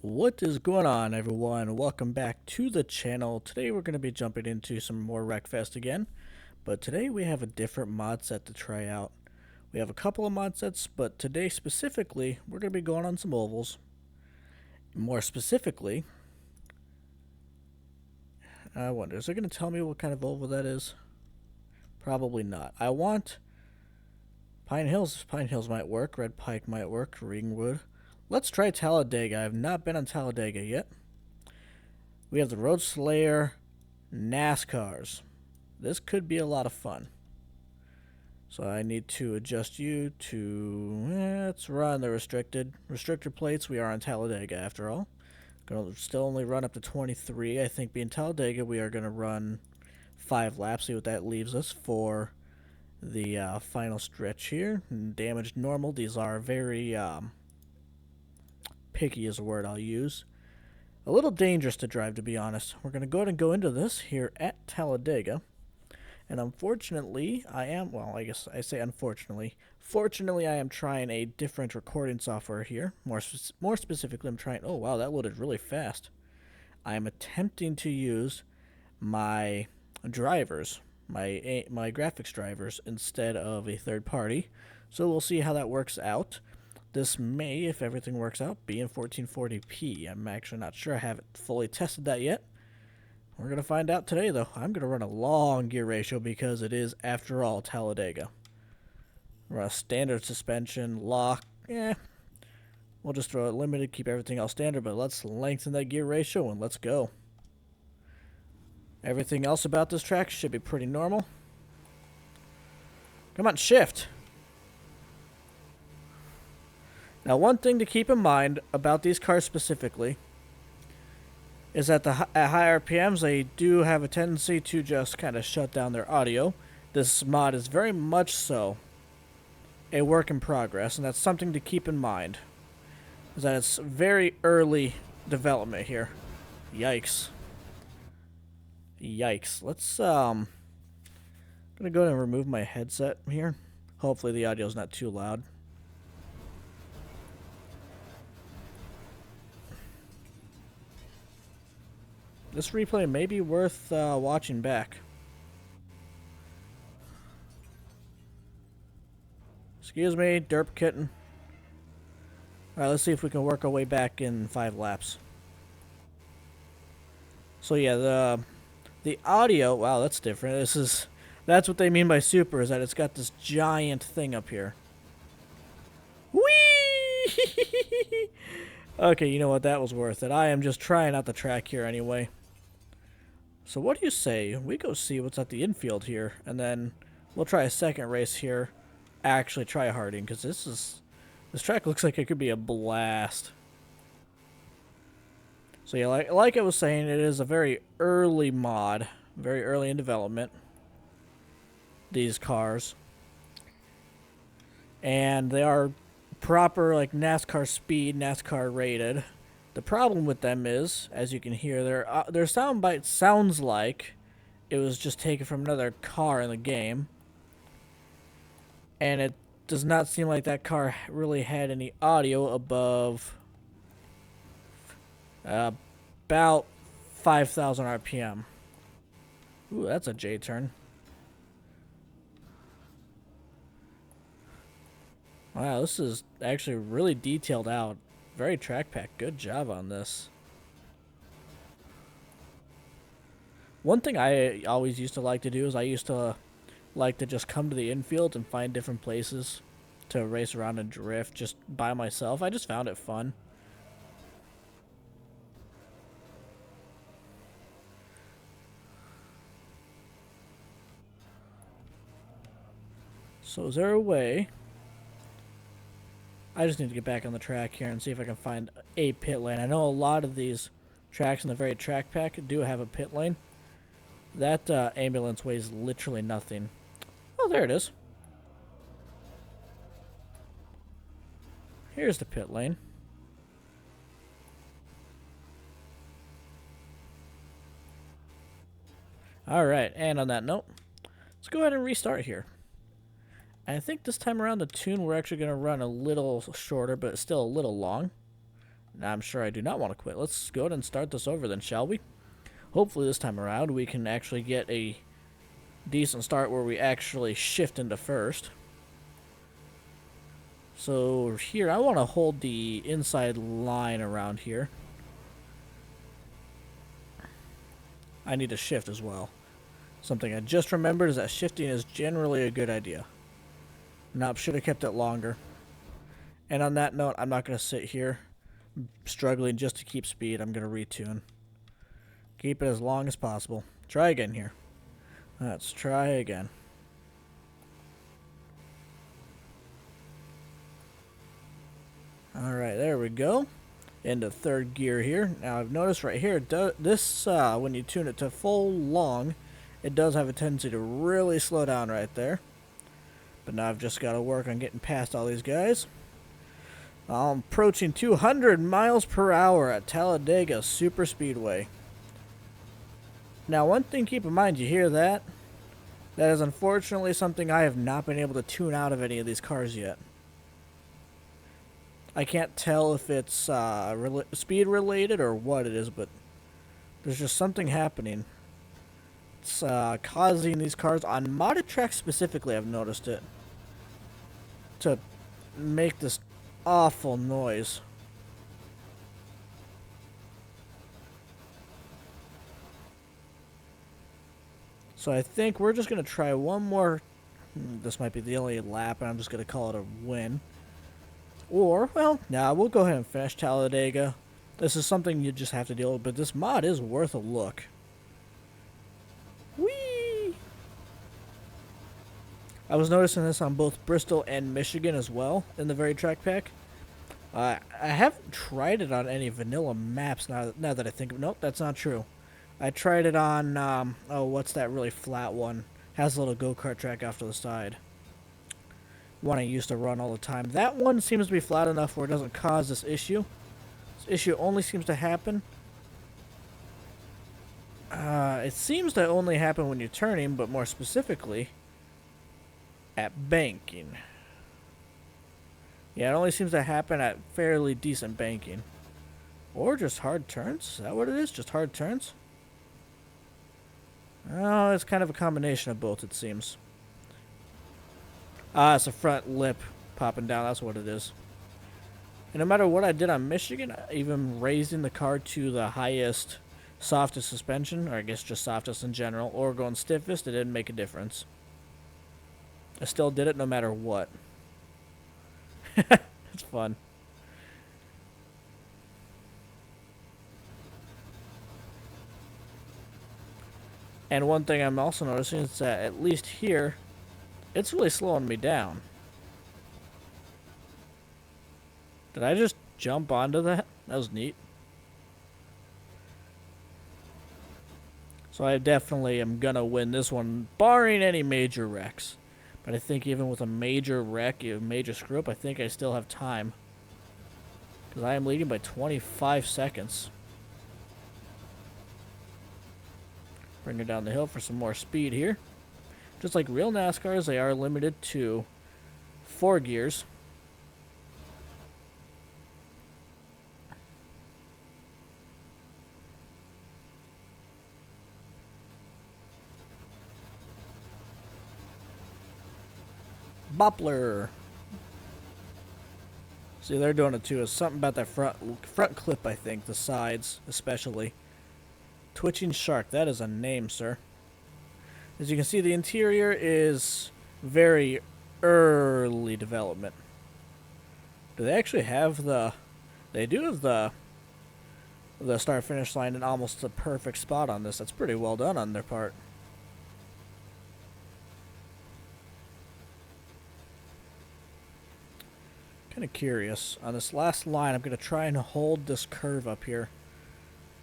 What is going on, everyone? Welcome back to the channel. Today we're going to be jumping into some more Wreckfest again, but today we have a different mod set to try out. We have a couple of mod sets, but today specifically we're going to be going on some ovals. More specifically, I wonder, is it going to tell me what kind of oval that is? Probably not. I want Pine Hills. Pine Hills might work. Red Pike might work. Ringwood. Let's try Talladega. I have not been on Talladega yet. We have the Road Slayer NASCARs. This could be a lot of fun. So I need to adjust you to... let's run the restricted plates. We are on Talladega after all. Going to still only run up to 23. I think being Talladega, we are going to run 5 laps. See what that leaves us for the final stretch here. Damaged normal. These are very... picky is a word I'll use. A little dangerous to drive, to be honest. We're going to go ahead and go into this here at Talladega. And unfortunately, I guess I say unfortunately. Fortunately, I am trying a different recording software here. More specifically, I'm trying... Oh, wow, that loaded really fast. I am attempting to use my drivers, my graphics drivers, instead of a third party. So we'll see how that works out. This may, if everything works out, be in 1440p. I'm actually not sure. I haven't fully tested that yet. We're going to find out today, though. I'm going to run a long gear ratio because it is, after all, Talladega. Run a standard suspension, lock. We'll just throw it limited, keep everything else standard, but let's lengthen that gear ratio and let's go. Everything else about this track should be pretty normal. Come on, shift. Now, one thing to keep in mind about these cars specifically is that at high RPMs, they do have a tendency to just kind of shut down their audio. This mod is very much so a work in progress, and that's something to keep in mind. Is that it's very early development here. Yikes. Yikes. Let's, I'm going to go ahead and remove my headset here. Hopefully the audio is not too loud. This replay may be worth watching back. Excuse me, derp kitten. Alright, let's see if we can work our way back in 5 laps. So yeah, the audio, wow, that's different. That's what they mean by super, is that it's got this giant thing up here. Whee! Okay, you know what, that was worth it. I am just trying out the track here anyway. So what do you say? We go see what's at the infield here, and then we'll try a second race here. Actually try harding, because this track looks like it could be a blast. So yeah, like I was saying, it is a very early mod, very early in development. These cars, and they are proper like NASCAR speed, NASCAR rated. The problem with them is, as you can hear, their soundbite sounds like it was just taken from another car in the game. And it does not seem like that car really had any audio above about 5,000 RPM. Ooh, that's a J-turn. Wow, this is actually really detailed out. Very track pack. Good job on this. One thing I always used to like to do is I used to like to just come to the infield and find different places to race around and drift just by myself. I just found it fun. So is there a way... I just need to get back on the track here and see if I can find a pit lane. I know a lot of these tracks in the very track pack do have a pit lane. That ambulance weighs literally nothing. Oh, there it is. Here's the pit lane. Alright, and on that note, let's go ahead and restart here. I think this time around the tune we're actually going to run a little shorter, but still a little long. I'm sure I do not want to quit. Let's go ahead and start this over then, shall we? Hopefully this time around we can actually get a decent start where we actually shift into first. So here, I want to hold the inside line around here. I need to shift as well. Something I just remembered is that shifting is generally a good idea. Nope, should have kept it longer. And on that note, I'm not going to sit here struggling just to keep speed. I'm going to retune. Keep it as long as possible. Try again here. Let's try again. Alright, there we go. Into third gear here. Now I've noticed right here, this when you tune it to full long, it does have a tendency to really slow down right there. But now I've just got to work on getting past all these guys. I'm approaching 200 miles per hour at Talladega Super Speedway. Now one thing keep in mind, you hear that? That is unfortunately something I have not been able to tune out of any of these cars yet. I can't tell if it's speed related or what it is, but there's just something happening. It's causing these cars on modded tracks specifically, I've noticed it, to make this awful noise. So I think we're just going to try one more. This might be the only lap, and I'm just going to call it a win. Or, well, nah, we'll go ahead and finish Talladega. This is something you just have to deal with, but this mod is worth a look. Whee! I was noticing this on both Bristol and Michigan as well in the very track pack. I haven't tried it on any vanilla maps now that I think of it. Nope, that's not true. I tried it on, oh, what's that really flat one? Has a little go-kart track off to the side. One I used to run all the time. That one seems to be flat enough where it doesn't cause this issue. This issue only seems to happen. It seems to only happen when you're turning, but more specifically, at banking. Yeah, it only seems to happen at fairly decent banking. Or just hard turns? Is that what it is? Just hard turns? Oh, it's kind of a combination of both, it seems. Ah, it's a front lip popping down. That's what it is. And no matter what I did on Michigan, even raising the car to the highest, softest suspension, or I guess just softest in general, or going stiffest, it didn't make a difference. I still did it no matter what. It's fun. And one thing I'm also noticing is that at least here, it's really slowing me down. Did I just jump onto that? That was neat. So I definitely am gonna win this one, barring any major wrecks. But I think even with a major wreck, a major screw up, I think I still have time. Because I am leading by 25 seconds. Bring her down the hill for some more speed here. Just like real NASCARs, they are limited to 4 gears. Boppler. See, they're doing it too. It's something about that front clip, I think. The sides, especially. Twitching Shark. That is a name, sir. As you can see, the interior is very early development. Do they actually have the... They do have the start-finish line in almost the perfect spot on this. That's pretty well done on their part. Kind of curious. On this last line, I'm going to try and hold this curve up here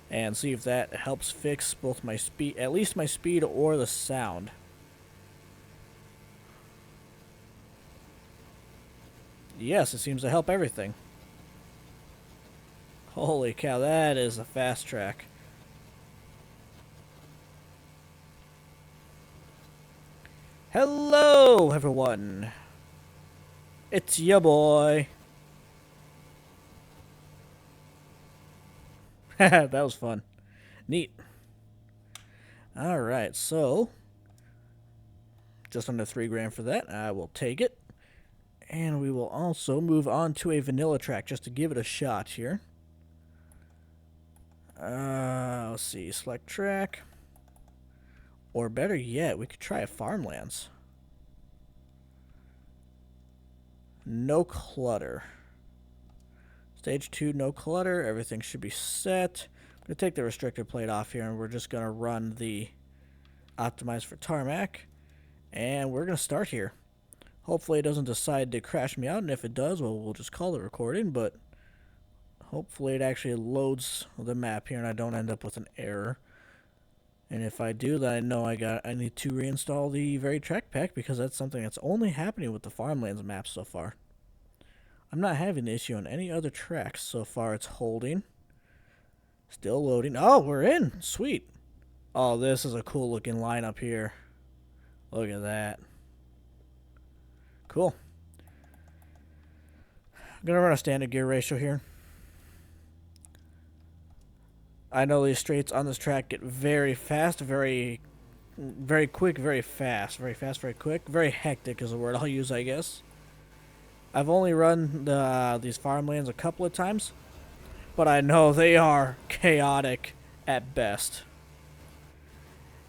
and see if that helps fix both my speed, at least my speed or the sound. Yes, it seems to help everything. Holy cow, that is a fast track. Hello, everyone. It's ya boy. That was fun. Neat. Alright, so just under $3 for that. I will take it. And we will also move on to a vanilla track just to give it a shot here. Let's see, select track. Or better yet, we could try a farmlands. No clutter. Stage 2, no clutter. Everything should be set. I'm going to take the restrictor plate off here, and we're just going to run the optimize for tarmac. And we're going to start here. Hopefully it doesn't decide to crash me out, and if it does, well, we'll just call the recording, but hopefully it actually loads the map here and I don't end up with an error. And if I do, then I know I need to reinstall the very track pack, because that's something that's only happening with the farmlands map so far. I'm not having the issue on any other tracks so far. It's holding. Still loading. Oh, we're in. Sweet. Oh, this is a cool looking lineup here. Look at that. Cool. I'm going to run a standard gear ratio here. I know these straights on this track get very fast, very quick, very fast. Very fast, very quick. Very hectic is the word I'll use, I guess. I've only run these farmlands a couple of times, but I know they are chaotic at best.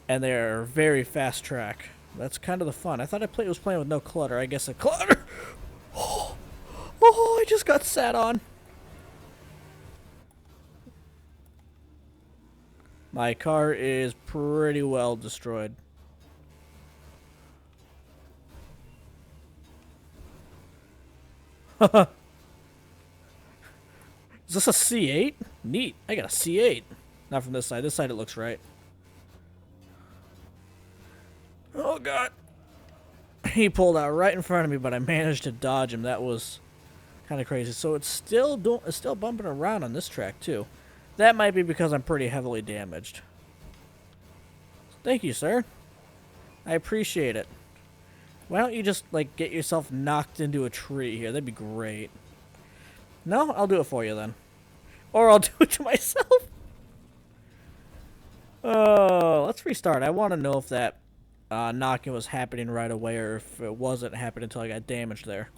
And they are a very fast track. That's kind of the fun. I thought I was playing with no clutter. I guess a clutter. Oh, I just got sat on. My car is pretty well destroyed. Is this a C8? Neat. I got a C8. Not from this side. This side it looks right. Oh, God. He pulled out right in front of me, but I managed to dodge him. That was kind of crazy. So it's still bumping around on this track, too. That might be because I'm pretty heavily damaged. Thank you, sir. I appreciate it. Why don't you just, like, get yourself knocked into a tree here? That'd be great. No? I'll do it for you, then. Or I'll do it to myself. Oh, let's restart. I want to know if that knocking was happening right away, or if it wasn't happening until I got damaged there.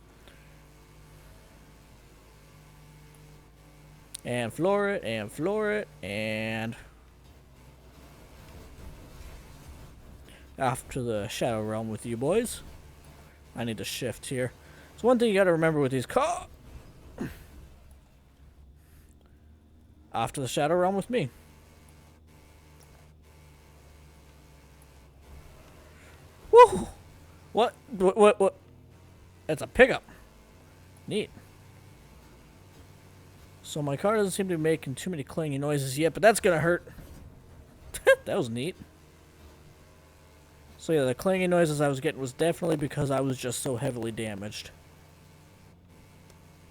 And floor it, and floor it, and off to the Shadow Realm with you boys. I need to shift here. So one thing you got to remember with these cars. Off to the Shadow Realm with me. Woo! What? It's a pickup. Neat. So my car doesn't seem to be making too many clanging noises yet, but that's gonna hurt. That was neat. So yeah, the clanging noises I was getting was definitely because I was just so heavily damaged.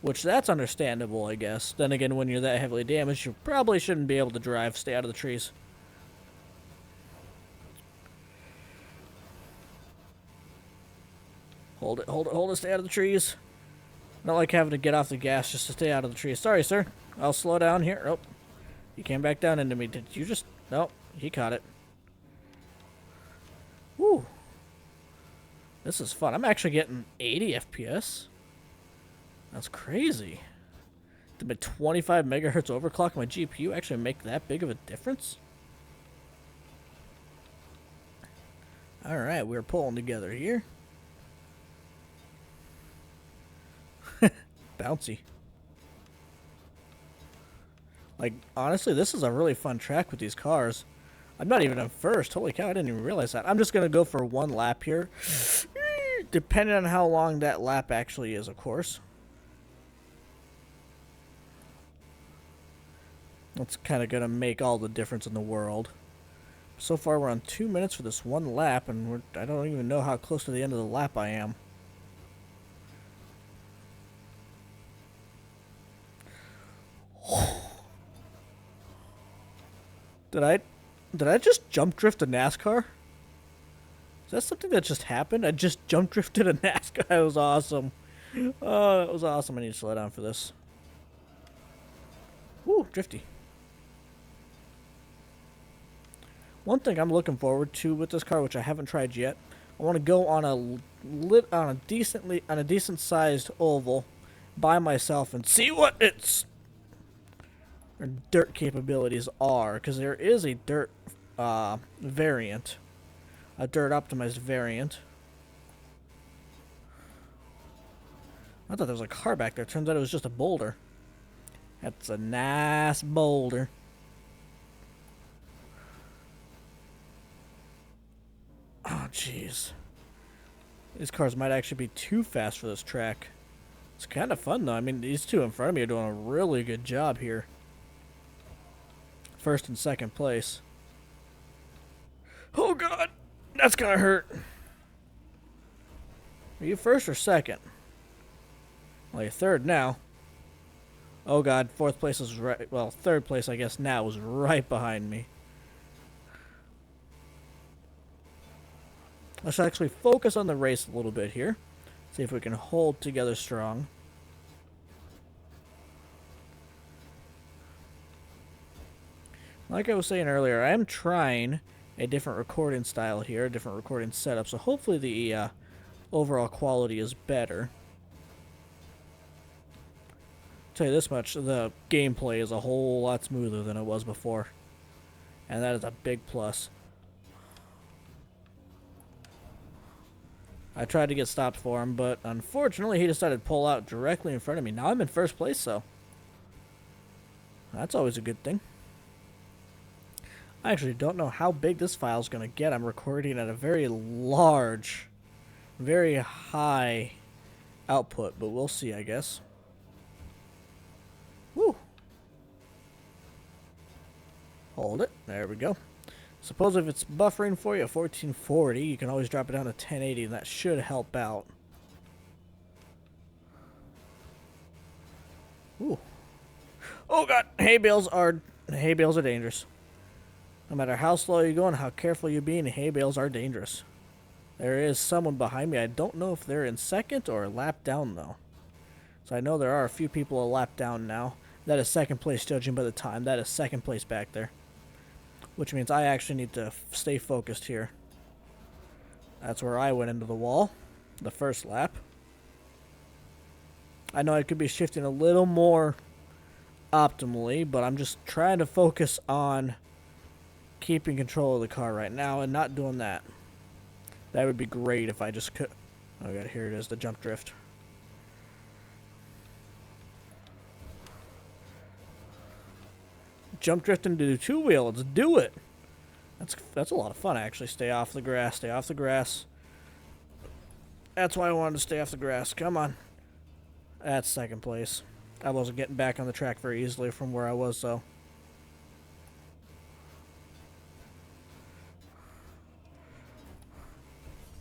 Which, that's understandable, I guess. Then again, when you're that heavily damaged, you probably shouldn't be able to drive. Stay out of the trees. Hold it, hold it, hold it, stay out of the trees. Not like having to get off the gas just to stay out of the trees. Sorry, sir. I'll slow down here. Oh, you came back down into me. Did you just... Nope, he caught it. Woo. This is fun. I'm actually getting 80 FPS. That's crazy. Did my 25 megahertz overclock my GPU actually make that big of a difference? Alright, we're pulling together here. Bouncy. Like, honestly, this is a really fun track with these cars. I'm not even in first. Holy cow, I didn't even realize that. I'm just going to go for one lap here. Depending on how long that lap actually is, of course. That's kind of going to make all the difference in the world. So far, we're on 2 minutes for this one lap, and I don't even know how close to the end of the lap I am. Did I just jump drift a NASCAR? Is that something that just happened? I just jump drifted a NASCAR. That was awesome. Oh, that was awesome. I need to slow down for this. Woo, drifty. One thing I'm looking forward to with this car, which I haven't tried yet, I want to go on a decent sized oval by myself and see what its dirt capabilities are, because there is a dirt variant, a dirt optimized variant. I thought there was a car back there. Turns out it was just a boulder. That's a nice boulder. Oh, jeez. These cars might actually be too fast for this track. It's kind of fun, though. I mean, these two in front of me are doing a really good job here. First and second place. Oh, God. That's gonna hurt. Are you first or second? Well, you're third now. Oh, God. Fourth place is right... Well, third place, I guess, now is right behind me. Let's actually focus on the race a little bit here. See if we can hold together strong. Like I was saying earlier, I am trying a different recording style here, a different recording setup, so hopefully the overall quality is better. I'll tell you this much, the gameplay is a whole lot smoother than it was before. And that is a big plus. I tried to get stopped for him, but unfortunately he decided to pull out directly in front of me. Now I'm in first place, though. That's always a good thing. I actually don't know how big this file is going to get. I'm recording at a very large, very high output, but we'll see, I guess. Woo! Hold it. There we go. Suppose if it's buffering for you at 1440, you can always drop it down to 1080, and that should help out. Ooh. Oh, God! Hay bales are dangerous. No matter how slow you're going, how careful you're being, hay bales are dangerous. There is someone behind me. I don't know if they're in second or a lap down, though. So I know there are a few people a lap down now. That is second place, judging by the time. That is second place back there. Which means I actually need to stay focused here. That's where I went into the wall. The first lap. I know I could be shifting a little more optimally, but I'm just trying to focus on keeping control of the car right now and not doing that. That would be great if I just could. Oh, God, here it is, the jump drift. Jump drift into the two-wheel. Let's do it. That's a lot of fun, actually. Stay off the grass. Stay off the grass. That's why I wanted to stay off the grass. Come on. That's second place. I wasn't getting back on the track very easily from where I was, though.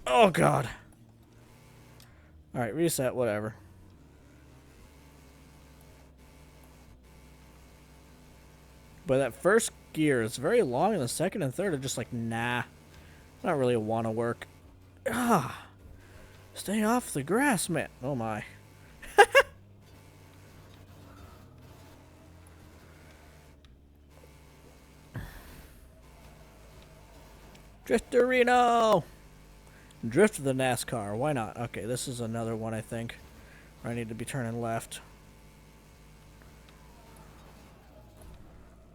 Oh, God. Alright, reset, whatever. But that first gear is very long, and the second and third are just like, nah. I don't really want to work. Ah. Stay off the grass, man. Oh, my. Drifterino! Drift the NASCAR. Why not? Okay, this is another one, I think, where I need to be turning left.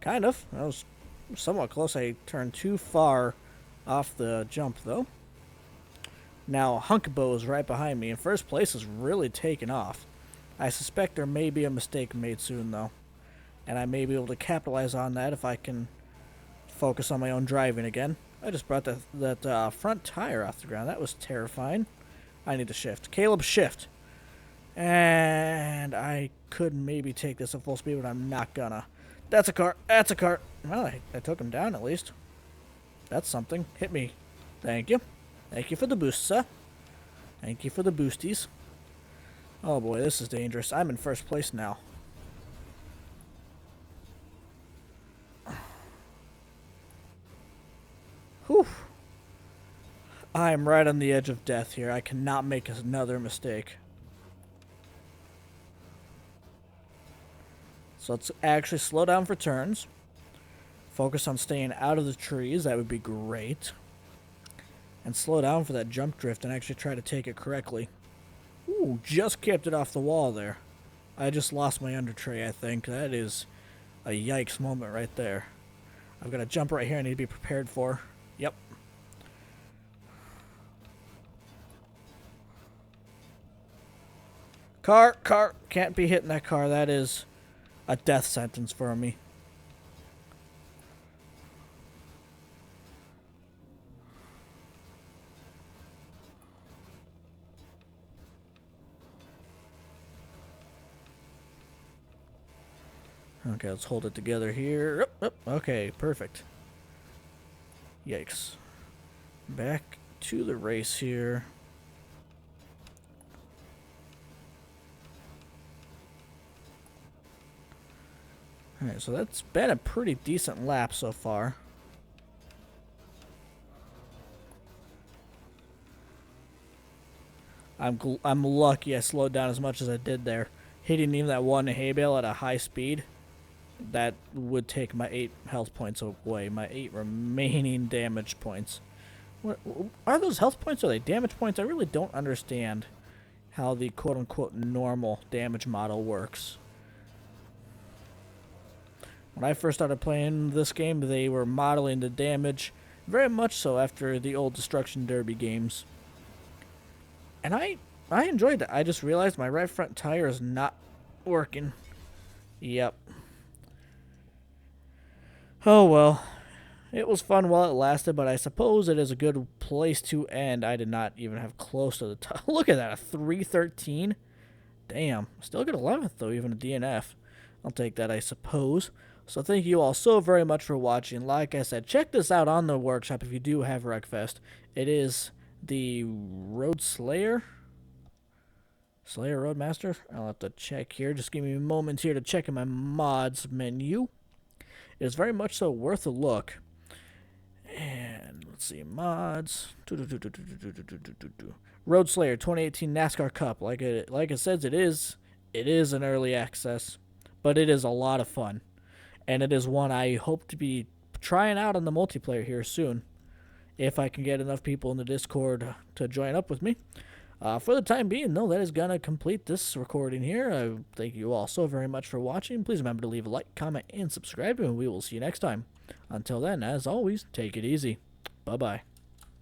Kind of. That was somewhat close. I turned too far off the jump, though. Now, Hunkbo is right behind me, and first place is really taken off. I suspect there may be a mistake made soon, though. And I may be able to capitalize on that if I can focus on my own driving again. I just brought that front tire off the ground. That was terrifying. I need to shift. Caleb, shift. And I could maybe take this at full speed, but I'm not gonna. That's a car. That's a car. Well, I took him down at least. That's something. Hit me. Thank you. Thank you for the boost, sir. Thank you for the boosties. Oh boy, this is dangerous. I'm in first place now. Whew. I'm right on the edge of death here. I cannot make another mistake. So let's actually slow down for turns. Focus on staying out of the trees. That would be great. And slow down for that jump drift and actually try to take it correctly. Ooh, just kept it off the wall there. I just lost my under tray, I think. That is a yikes moment right there. I've got a jump right here I need to be prepared for. Yep. Car. Can't be hitting that car. That is a death sentence for me. Okay, let's hold it together here. Okay, perfect. Yikes. Back to the race here. Alright, so that's been a pretty decent lap so far. I'm lucky I slowed down as much as I did there. Hitting even that one hay bale at a high speed, that would take my 8 health points away. My 8 remaining damage points. What are those health points? Or are they damage points? I really don't understand how the quote-unquote normal damage model works. When I first started playing this game, they were modeling the damage very much so after the old Destruction Derby games. And I enjoyed it. I just realized my right front tire is not working. Yep. Oh well. It was fun while it lasted, but I suppose it is a good place to end. I did not even have close to the top. Look at that, a 313. Damn. Still get 11th, though, even a DNF. I'll take that, I suppose. So thank you all so very much for watching. Like I said, check this out on the workshop if you do have Wreckfest. It is the Road Slayer? Slayer Roadmaster? I'll have to check here. Just give me a moment here to check in my mods menu. It is very much so worth a look. And let's see, mods. Road Slayer 2018 NASCAR Cup. Like it says, it is an early access, but it is a lot of fun. And it is one I hope to be trying out on the multiplayer here soon, if I can get enough people in the Discord to join up with me. For the time being, though, that is going to complete this recording here. I thank you all so very much for watching. Please remember to leave a like, comment, and subscribe, and we will see you next time. Until then, as always, take it easy. Bye-bye.